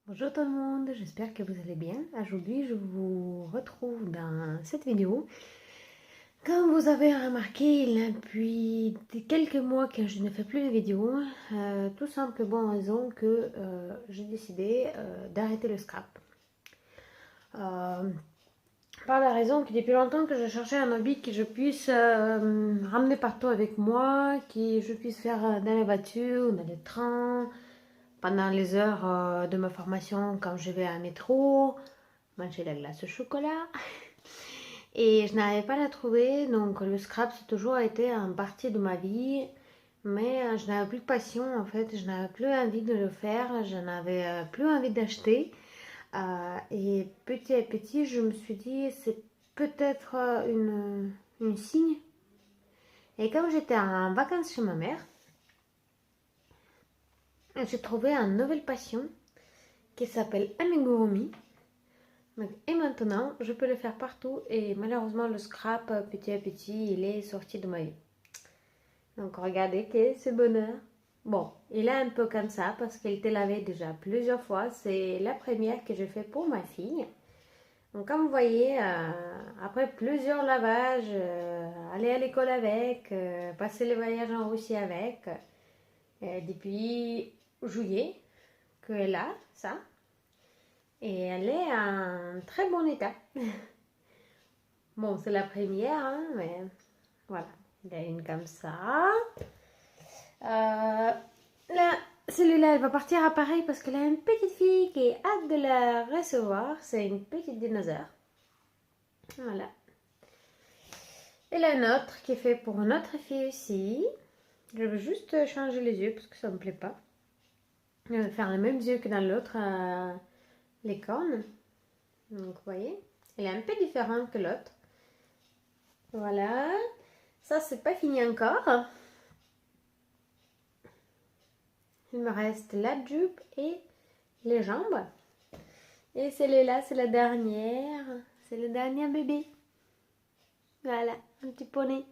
Bonjour tout le monde, j'espère que vous allez bien. Aujourd'hui, je vous retrouve dans cette vidéo. Comme vous avez remarqué, il y a depuis quelques mois que je ne fais plus de vidéos, tout simplement en raison que j'ai décidé d'arrêter le scrap. Par la raison que depuis longtemps que je cherchais un hobby que je puisse ramener partout avec moi, que je puisse faire dans les voitures, dans les trains, pendant les heures de ma formation quand je vais à métro, manger la glace au chocolat. Et je n'arrivais pas à la trouver, donc le scrap, c'est toujours été une partie de ma vie. Mais je n'avais plus de passion en fait, je n'avais plus envie de le faire, je n'avais plus envie d'acheter. Et petit à petit, je me suis dit, c'est peut-être une signe. Et comme j'étais en vacances chez ma mère, j'ai trouvé une nouvelle passion qui s'appelle amigurumi. Et maintenant, je peux le faire partout et malheureusement, le scrap, petit à petit, il est sorti de ma vie. Donc, regardez que ce bonheur. Bon, il est un peu comme ça parce qu'il était lavé déjà plusieurs fois. C'est la première que je fais pour ma fille. Donc, comme vous voyez, après plusieurs lavages, aller à l'école avec, passer les voyages en Russie avec, depuis juillet, qu'elle est là, ça. Et elle est en très bon état. Bon, c'est la première, hein, mais voilà. Il y a une comme ça. Là, celui-là, elle va partir à Paris parce qu'elle a une petite fille qui a hâte de la recevoir. C'est une petite dinosaure. Voilà. Et là, une autre qui est fait pour une autre fille aussi. Je veux juste changer les yeux parce que ça me plaît pas. Je vais faire les mêmes yeux que dans l'autre, les cornes. Donc, vous voyez, elle est un peu différente que l'autre. Voilà. Ça, c'est pas fini encore. Il me reste la jupe et les jambes. Et celle-là, c'est la dernière. C'est le dernier bébé. Voilà, un petit poney.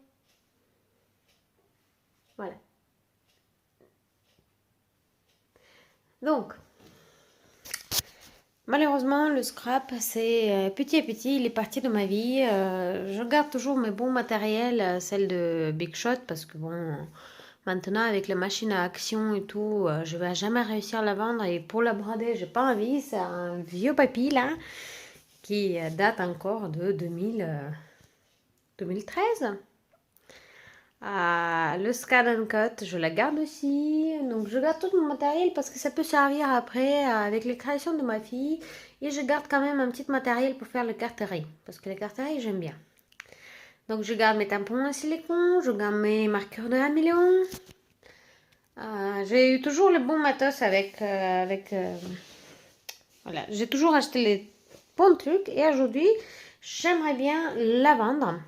Voilà. Donc, malheureusement, le scrap, c'est petit à petit, il est parti de ma vie. Je garde toujours mes bons matériels, celle de Big Shot, parce que bon, maintenant avec les machines à action et tout, je vais jamais réussir à la vendre. Et pour la brader, j'ai pas envie. C'est un vieux papy là, qui date encore de 2013. Le scan and cut, je la garde aussi. Donc, je garde tout mon matériel parce que ça peut servir après avec les créations de ma fille. Et je garde quand même un petit matériel pour faire le carterie. Parce que le carterie, j'aime bien. Donc, je garde mes tampons en silicone. Je garde mes marqueurs de 1 million. J'ai eu toujours le bon matos voilà. J'ai toujours acheté les bons trucs. Et aujourd'hui, j'aimerais bien la vendre.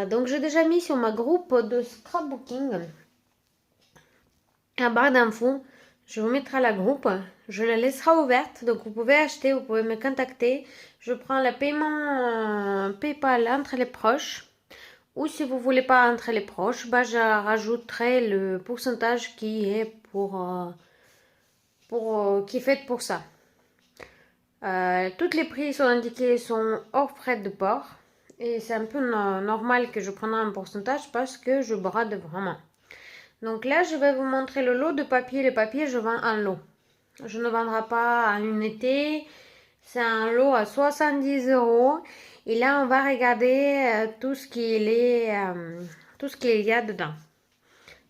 Donc j'ai déjà mis sur ma groupe de scrapbooking un barre d'infos. Je vous mettrai la groupe. Je la laisserai ouverte. Donc vous pouvez acheter, vous pouvez me contacter. Je prends le paiement PayPal entre les proches. Ou si vous voulez pas entre les proches, bah, je rajouterai le pourcentage qui est qui est fait pour ça. Tous les prix sont indiqués, sont hors frais de port. Et c'est un peu normal que je prenne un pourcentage parce que je brade vraiment. Donc là, je vais vous montrer le lot de papier. Le papier, je vends en lot. Je ne vendrai pas en unité. C'est un lot à 70 €. Et là, on va regarder tout ce qu'il y a dedans.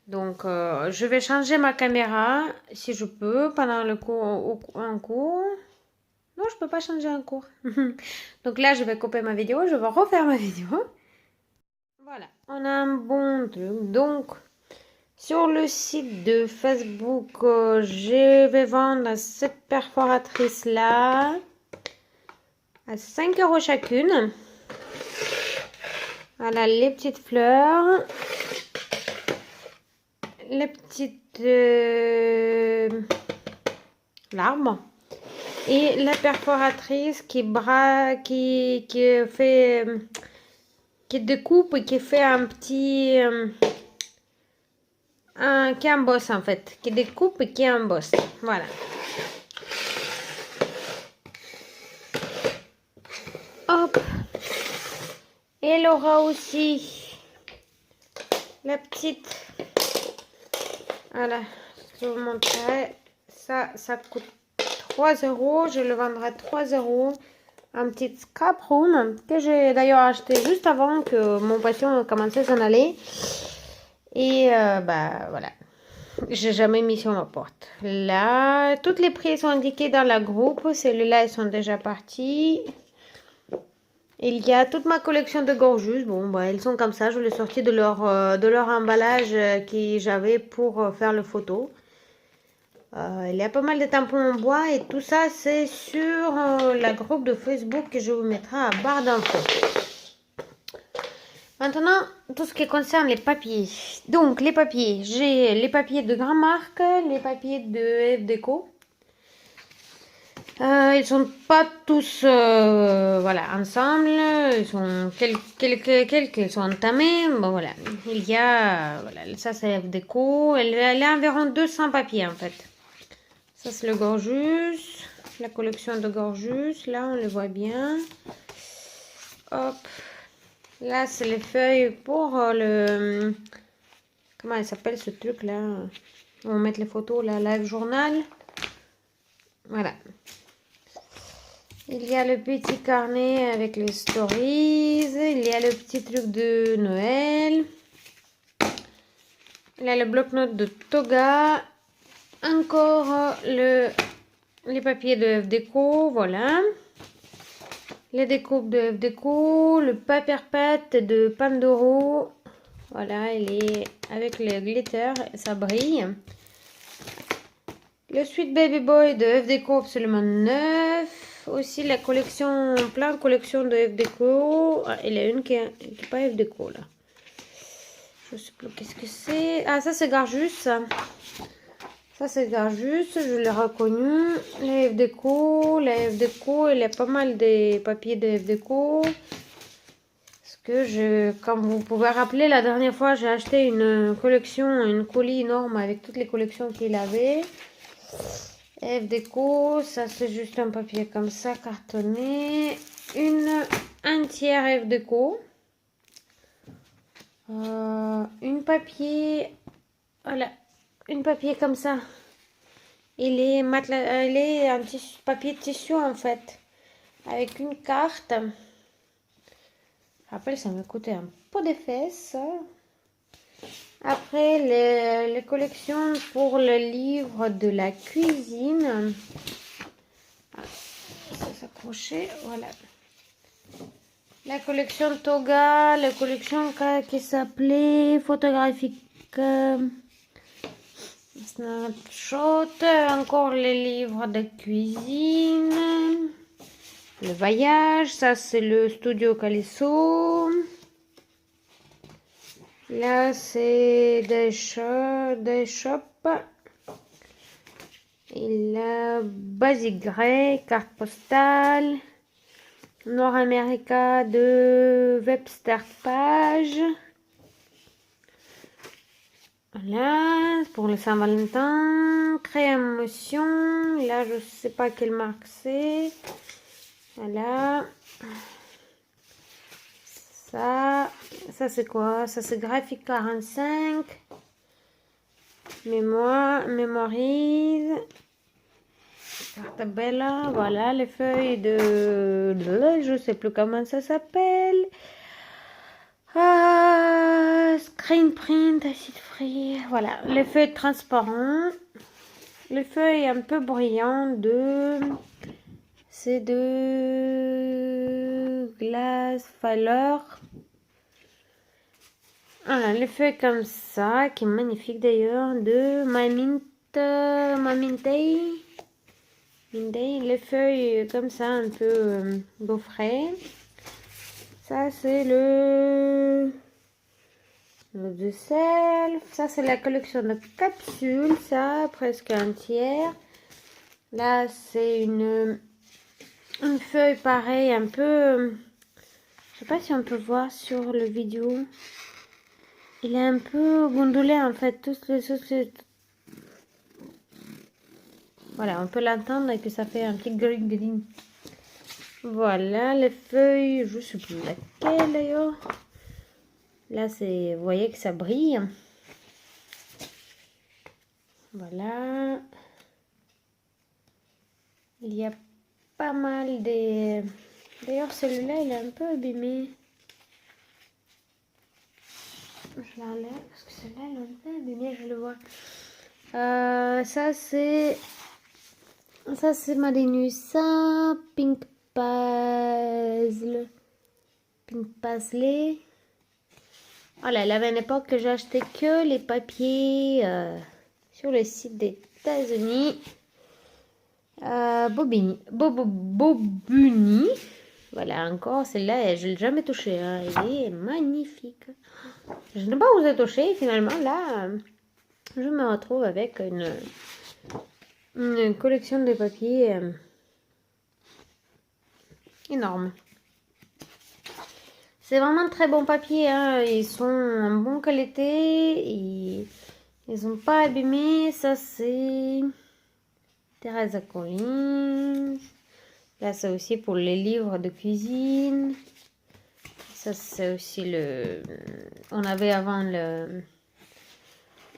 Donc, je vais changer ma caméra si je peux pendant le cours, en cours. Non, je peux pas changer en cours. Donc là, je vais couper ma vidéo. Je vais refaire ma vidéo. Voilà, on a un bon truc. Donc, sur le site de Facebook, je vais vendre cette perforatrice-là à 5 € chacune. Voilà, les petites fleurs. Les petites l'arbre. Et la perforatrice qui fait... qui découpe et qui fait un petit... qui embosse en fait. Qui découpe et qui embosse. Voilà. Et elle aura aussi la petite. Voilà, je vous montrerai. Ça coûte 3 €. Je le vendrai 3 €. Un petit scrap room que j'ai d'ailleurs acheté juste avant que mon patient commençait à s'en aller. Et bah voilà. J'ai jamais mis sur ma porte. Là, toutes les prix sont indiqués dans la groupe. Celles-là, elles sont déjà parties. Il y a toute ma collection de gorgeuse. Bon, bah, elles sont comme ça. Je les sortis de leur emballage que j'avais pour faire le photo. Il y a pas mal de tampons en bois et tout ça, c'est sur la groupe de Facebook que je vous mettrai à barre d'infos. Maintenant, tout ce qui concerne les papiers. Donc, les papiers. J'ai les papiers de Grand Marque, les papiers de F Déco. Ils sont pas tous voilà, ensemble. Ils sont quelques sont entamés. Bon, voilà. Il y a, voilà, ça c'est F Déco. Elle a environ 200 papiers en fait. Ça c'est le Gorgeous. La collection de Gorgeous. Là, on le voit bien. Hop. Là, c'est les feuilles pour le... Comment elle s'appelle ce truc là? On va mettre les photos, là, live journal. Voilà. Il y a le petit carnet avec les stories. Il y a le petit truc de Noël. Il y a le bloc-notes de Toga. Encore les papiers de F Déco. Voilà. Les découpes de F Déco. Le papier pâte de Pandoro. Voilà, il est avec le glitter. Ça brille. Le Sweet Baby Boy de F Déco absolument neuf. Aussi la collection, plein de collections de F Déco. Ah, il y a une qui n'est pas F Déco là. Je sais plus qu'est-ce que c'est. Ah, ça c'est Garjus. Ça c'est Garjus, je l'ai reconnu. La F Déco, il y a pas mal de papiers de F Déco. Parce que comme vous pouvez rappeler, la dernière fois j'ai acheté une collection, une colis énorme avec toutes les collections qu'il avait. F Déco, ça c'est juste un papier comme ça, cartonné. Une entière F Déco. Une papier, voilà, une papier comme ça. Il est un papier tissu en fait, avec une carte. Je rappelle, ça m'a coûté un pot de fesses. Après, les collections pour le livre de la cuisine. Ça s'accrochait, voilà. La collection Toga, la collection qui s'appelait photographique Snapshot, encore les livres de cuisine. Le voyage, ça c'est le studio Calisso. Là, c'est des shops. Et là, Basic Grey, carte postale. Nord-America de Webster Page. Voilà, pour le Saint-Valentin. Créa-motion. Là, je sais pas quelle marque c'est. Voilà. Ça c'est quoi? Ça c'est Graphique 45. Mémorise. Carte Bella. Voilà les feuilles de je sais plus comment ça s'appelle. Screen print, acide free. Voilà, les feuilles transparentes. Les feuilles un peu brillantes c'est de Glass Filer. Voilà, les feuilles comme ça, qui est magnifique d'ailleurs, de Mintay. Les feuilles comme ça, un peu gaufrées. Ça, c'est le de sel. Ça, c'est la collection de capsules, ça, presque entière. Là, c'est une feuille pareille, un peu... Je sais pas si on peut voir sur le vidéo. Il est un peu gondolé en fait. Voilà, on peut l'entendre et puis ça fait un petit green. Voilà les feuilles, je sais plus laquelle d'ailleurs. Là, c'est, vous voyez que ça brille. Voilà. Il y a pas mal de... D'ailleurs, celui-là, il est un peu abîmé. Je l'enlève parce que celui-là, il est un peu abîmé, je le vois. Ça, c'est Madenusa Pink Paisley. Pink Paisley. Voilà, il y avait une époque que j'achetais que les papiers sur le site des États-Unis. Bobuni. Voilà, encore, celle-là, je ne l'ai jamais touchée. Hein. Elle est magnifique. Je n'ai pas osé toucher. Finalement, là, je me retrouve avec une collection de papiers énorme. C'est vraiment de très bon papier. Hein. Ils sont en bonne qualité. Ils n'ont pas abîmé. Ça, c'est Teresa Collins. Là, c'est aussi pour les livres de cuisine. Ça, c'est aussi le... On avait avant le...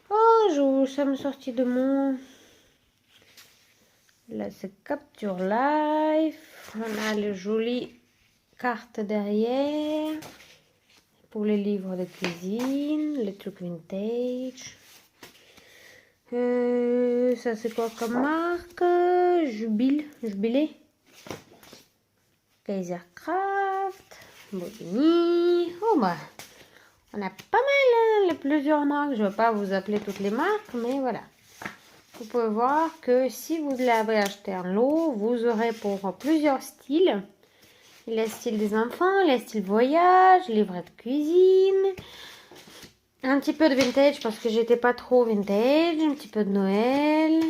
Oh, ça me sortit de mon... Là, c'est Capture Life. On a le joli carte derrière. Pour les livres de cuisine. Les trucs vintage. Ça, c'est quoi comme marque? Jubilé. Kaisercraft. Bobigny. Oh, bah... On a pas mal, hein, plusieurs marques. Je ne vais pas vous appeler toutes les marques, mais voilà. Vous pouvez voir que si vous l'avez acheté en lot, vous aurez pour plusieurs styles. Le style des enfants, le style voyage, livret de cuisine. Un petit peu de vintage parce que j'étais pas trop vintage. Un petit peu de Noël.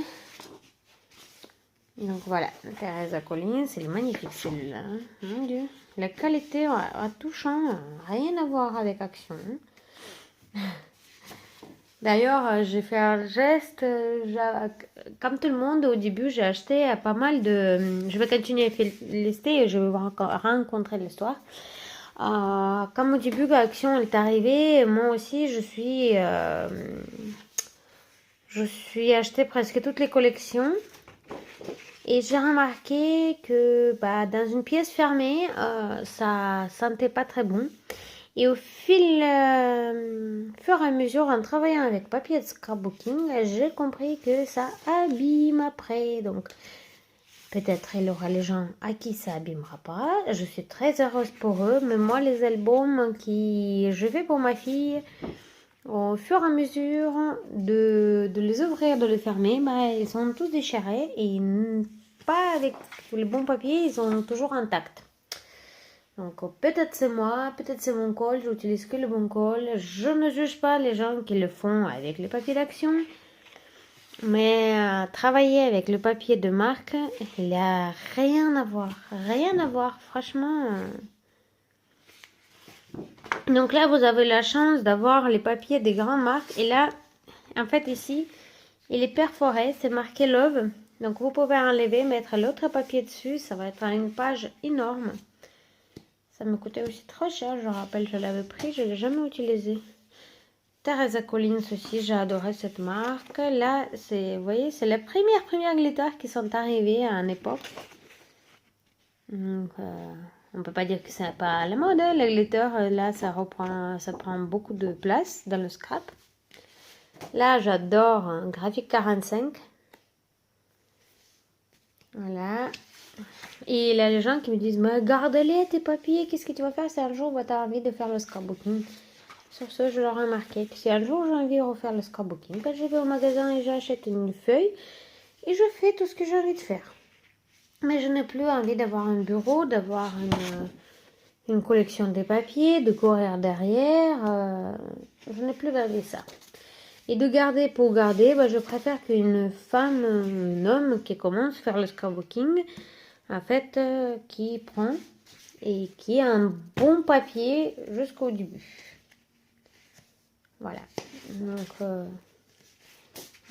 Donc voilà, Teresa Collins, c'est magnifique celui-là. Mon Dieu. La qualité à touchant, rien à voir avec Action. D'ailleurs, j'ai fait un geste, comme tout le monde, au début, j'ai acheté pas mal de... Je vais continuer à lister et je vais vous rencontrer l'histoire. Comme au début, l'action est arrivée, moi aussi, je suis acheté presque toutes les collections. Et j'ai remarqué que dans une pièce fermée, ça sentait pas très bon. Et au fur et à mesure, en travaillant avec papier de scrapbooking, j'ai compris que ça abîme après. Donc, peut-être il y aura les gens à qui ça abîmera pas. Je suis très heureuse pour eux. Mais moi, les albums que je fais pour ma fille, au fur et à mesure de les ouvrir, de les fermer, ils sont tous déchirés. Et pas avec le bon papier, ils sont toujours intacts. Donc peut-être c'est moi, peut-être c'est mon col, j'utilise que le bon col. Je ne juge pas les gens qui le font avec les papiers d'action. Mais travailler avec le papier de marque, il n'y a rien à voir. Rien à voir, franchement. Donc là, vous avez la chance d'avoir les papiers des grandes marques. Et là, en fait ici, il est perforé, c'est marqué Love. Donc vous pouvez enlever, mettre l'autre papier dessus. Ça va être une page énorme. Ça me coûtait aussi trop cher, je rappelle, je l'avais pris, je ne l'ai jamais utilisé. Teresa Collins aussi, j'ai adoré cette marque. Là, vous voyez, c'est les premières glitters qui sont arrivées à une époque. Donc, on ne peut pas dire que c'est pas à la mode. Hein. Les glitters, là, ça prend beaucoup de place dans le scrap. Là, j'adore un Graphic 45. Voilà. Et il y a les gens qui me disent, mais garde-les tes papiers, qu'est-ce que tu vas faire si un jour tu as envie de faire le scrapbooking? Sur ce, je leur ai remarqué que si un jour j'ai envie de refaire le scrapbooking, je vais au magasin et j'achète une feuille et je fais tout ce que j'ai envie de faire. Mais je n'ai plus envie d'avoir un bureau, d'avoir une collection de papiers, de courir derrière. Je n'ai plus envie de ça. Et de garder pour garder, je préfère qu'une femme, un homme qui commence à faire le scrapbooking, en fait, qui prend et qui a un bon papier jusqu'au début. Voilà. Donc,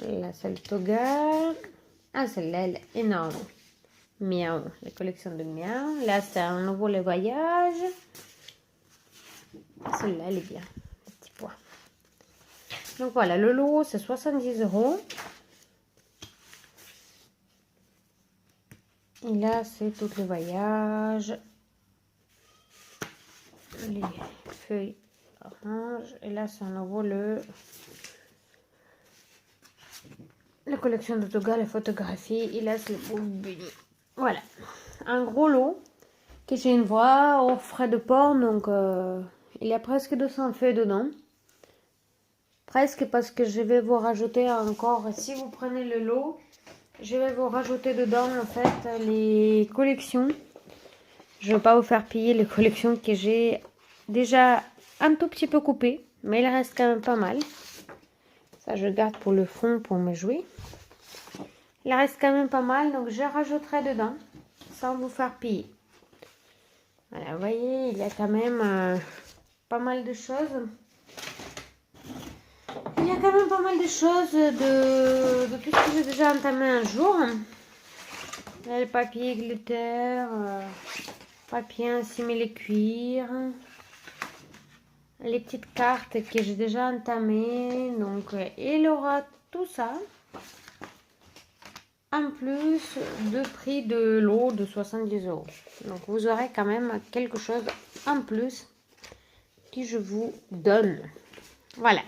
là, c'est le Toga. Ah, celle-là, elle est énorme. Miaou, la collection de Miaou. Là, c'est un nouveau le voyage. Celle-là, elle est bien. Le petit pois. Donc voilà, le lot, c'est 70 €. Et là, c'est tout le voyage. Les feuilles orange. Et là, c'est à nouveau la collection d'autographes, les photographies. Et là, c'est le bourbini. Voilà. Un gros lot que j'ai une voix hors frais de port. Donc, il y a presque 200 feuilles dedans. Presque parce que je vais vous rajouter encore, si vous prenez le lot, je vais vous rajouter dedans en fait les collections. Je ne vais pas vous faire payer les collections que j'ai déjà un tout petit peu coupées, mais il reste quand même pas mal. Ça, je garde pour le fond pour me jouer. Il reste quand même pas mal, donc je rajouterai dedans sans vous faire payer. Voilà, vous voyez, il y a quand même pas mal de choses. Il y a quand même pas mal de choses de tout ce que j'ai déjà entamé un jour. Le papier glitter, papier assimilé cuir, les petites cartes que j'ai déjà entamées. Donc, il aura tout ça. En plus de prix de l'eau de 70 €. Donc, vous aurez quand même quelque chose en plus que je vous donne. Voilà.